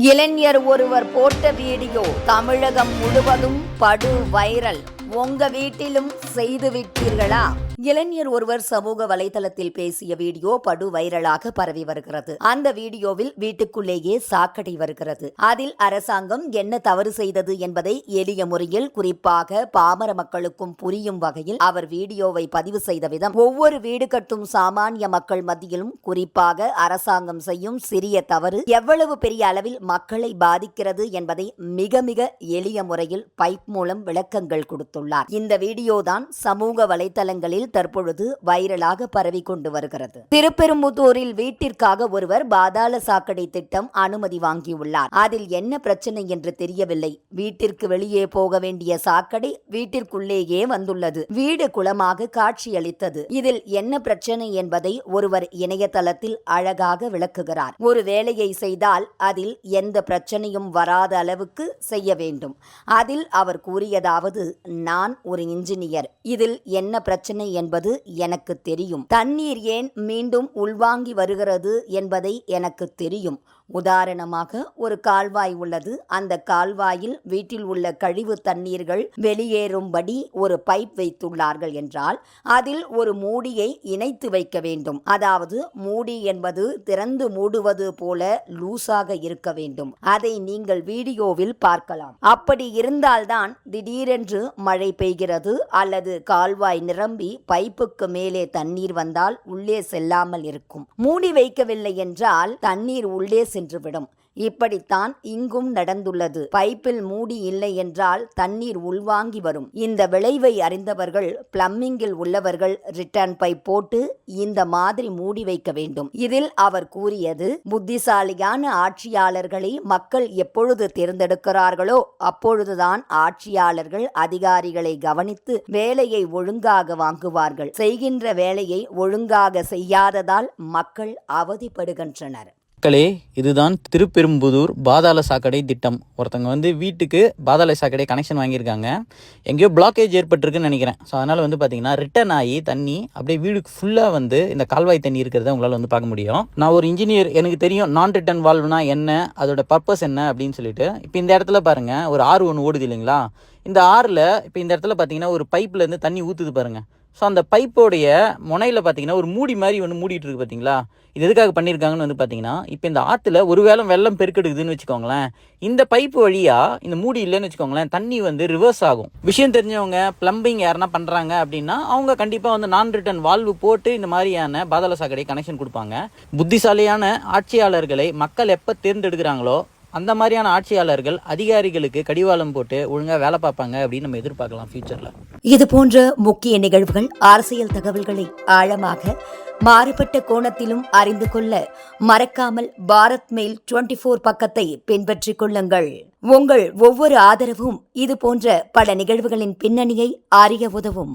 இளைஞர் ஒருவர் போட்ட வீடியோ தமிழகம் முழுவதும் படு வைரல். உங்க வீட்டிலும் செய்து விட்டீர்களா? இளைஞர் ஒருவர் சமூக வலைதளத்தில் பேசிய வீடியோ படு வைரலாக பரவி வருகிறது. அந்த வீடியோவில் வீட்டுக்குள்ளேயே சாக்கடை வருகிறது. அதில் அரசாங்கம் என்ன தவறு செய்தது என்பதை எளிய முறையில் குறிப்பாக பாமர மக்களுக்கும் புரியும் வகையில் அவர் வீடியோவை பதிவு செய்த விதம் ஒவ்வொரு வீடு கட்டும் சாமானிய மக்கள் மத்தியிலும் குறிப்பாக அரசாங்கம் செய்யும் சிறிய தவறு எவ்வளவு பெரிய அளவில் மக்களை பாதிக்கிறது என்பதை மிக மிக எளிய முறையில் பைப் மூலம் விளக்கங்கள் கொடுத்துள்ளார். இந்த வீடியோதான் சமூக வலைதளங்களில் தற்பொழுது வைரலாக பரவி கொண்டு வருகிறது. திருப்பெரும்புதூரில் வீட்டிற்காக ஒருவர் பாதாள சாக்கடை திட்டம் அனுமதி வாங்கியுள்ளார். அதில் என்ன பிரச்சனை என்று தெரியவில்லை. வீட்டிற்கு வெளியே போக வேண்டிய சாக்கடை வீட்டிற்குள்ளேயே வந்துள்ளது. வீடு குளமாக காட்சியளித்தது. இதில் என்ன பிரச்சனை என்பதை ஒருவர் இணையதளத்தில் அழகாக விளக்குகிறார். ஒரு வேலையை செய்தால் அதில் எந்த பிரச்சனையும் வராத அளவுக்கு செய்ய வேண்டும். அதில் அவர் கூறியதாவது, நான் ஒரு இன்ஜினியர், இதில் என்ன பிரச்சனை என்பது எனக்கு தெரியும். தண்ணீர் ஏன் மீண்டும் உள்வாங்கி வருகிறது என்பதை எனக்கு தெரியும். உதாரணமாக ஒரு கால்வாய் உள்ளது. அந்த கால்வாயில் வீட்டில் உள்ள கழிவு தண்ணீர்கள் வெளியேறும்படி ஒரு பைப் வைத்துள்ளார்கள் என்றால் அதில் ஒரு மூடியை இணைத்து வைக்க வேண்டும். அதாவது மூடி என்பது திறந்து மூடுவது போல லூசாக இருக்க வேண்டும். அதை நீங்கள் வீடியோவில் பார்க்கலாம். அப்படி இருந்தால்தான் திடீரென்று மழை பெய்கிறது அல்லது கால்வாய் நிரம்பி பைப்புக்கு மேலே தண்ணீர் வந்தால் உள்ளே செல்லாமல் இருக்கும். மூடி வைக்கவில்லை என்றால் தண்ணீர் உள்ளே சென்றுவிடும். இப்படித்தான் இங்கும் நடந்துள்ளது. பைப்பில் மூடி இல்லை என்றால் தண்ணீர் உள்வாங்கி வரும். இந்த விளைவை அறிந்தவர்கள் பிளம்பிங்கில் உள்ளவர்கள் ரிட்டர்ன் பைப் போட்டு இந்த மாதிரி மூடி வைக்க வேண்டும். இதில் அவர் கூறியது, புத்திசாலியான ஆட்சியாளர்களை மக்கள் எப்பொழுது தேர்ந்தெடுக்கிறார்களோ அப்பொழுதுதான் ஆட்சியாளர்கள் அதிகாரிகளை கவனித்து வேலையை ஒழுங்காக வாங்குவார்கள். செய்கின்ற வேலையை ஒழுங்காக செய்யாததால் மக்கள் அவதிப்படுகின்றனர். மக்களே, இதுதான் திருப்பெரும்புதூர் பாதாள சாக்கடை திட்டம். ஒருத்தவங்க வீட்டுக்கு பாதாள சாக்கடை கனெக்ஷன் வாங்கியிருக்காங்க. எங்கேயோ பிளாக்கேஜ் ஏற்பட்டிருக்குன்னு நினைக்கிறேன். ஸோ அதனால் பார்த்தீங்கன்னா ரிட்டர்ன் ஆகி தண்ணி அப்படியே வீடுக்கு ஃபுல்லாக இந்த கால்வாய் தண்ணி இருக்கிறத உங்களால் பார்க்க முடியும். நான் ஒரு இன்ஜினியர், எனக்கு தெரியும் நான் ரிட்டர்ன் வால்வ்னா என்ன, அதோட பர்பஸ் என்ன அப்படின்னு சொல்லிட்டு. இப்போ இந்த இடத்துல பாருங்கள், ஒரு ஆறு ஒன்று ஓடுது இல்லைங்களா? இந்த ஆறில் இப்போ இந்த இடத்துல பார்த்தீங்கன்னா ஒரு பைப்லேருந்து தண்ணி ஊற்றுது பாருங்கள். ஸோ அந்த பைப்போடைய முனையில் பார்த்தீங்கன்னா ஒரு மூடி மாதிரி ஒன்று மூடிட்டு இருக்கு பார்த்தீங்களா? இது எதுக்காக பண்ணியிருக்காங்கன்னு பார்த்தீங்கன்னா, இப்போ இந்த ஆற்றுல ஒரு வேளை வெள்ளம் பெருக்கெடுக்குதுன்னு வச்சுக்கோங்களேன், இந்த பைப்பு வழியாக இந்த மூடி இல்லைன்னு வச்சுக்கோங்களேன், தண்ணி ரிவர்ஸ் ஆகும். விஷயம் தெரிஞ்சவங்க பிளம்பிங் யாருன்னா பண்ணுறாங்க அப்படின்னா அவங்க கண்டிப்பாக நான் ரிட்டர்ன் வால்வு போட்டு இந்த மாதிரியான பாதாள சாக்கடை கனெக்ஷன் கொடுப்பாங்க. புத்திசாலியான ஆட்சியாளர்களை மக்கள் எப்போ தேர்ந்தெடுக்கிறாங்களோ அந்த மாதிரியான ஆட்சியாளர்கள் அதிகாரிகளுக்கு கடிவாளம் போட்டு ஒழுங்காக வேலை பார்ப்பாங்க அப்படின்னு நம்ம எதிர்பார்க்கலாம் ஃபியூச்சரில். இது போன்ற முக்கிய நிகழ்வுகள், அரசியல் தகவல்களை ஆழமாக மாறுபட்ட கோணத்திலும் அறிந்து கொள்ள மறக்காமல் பாரத் மெயில் 24 பக்கத்தை பின்பற்றிக் கொள்ளுங்கள். உங்கள் ஒவ்வொரு ஆதரவும் இது போன்ற பல நிகழ்வுகளின் பின்னணியை அறிய உதவும்.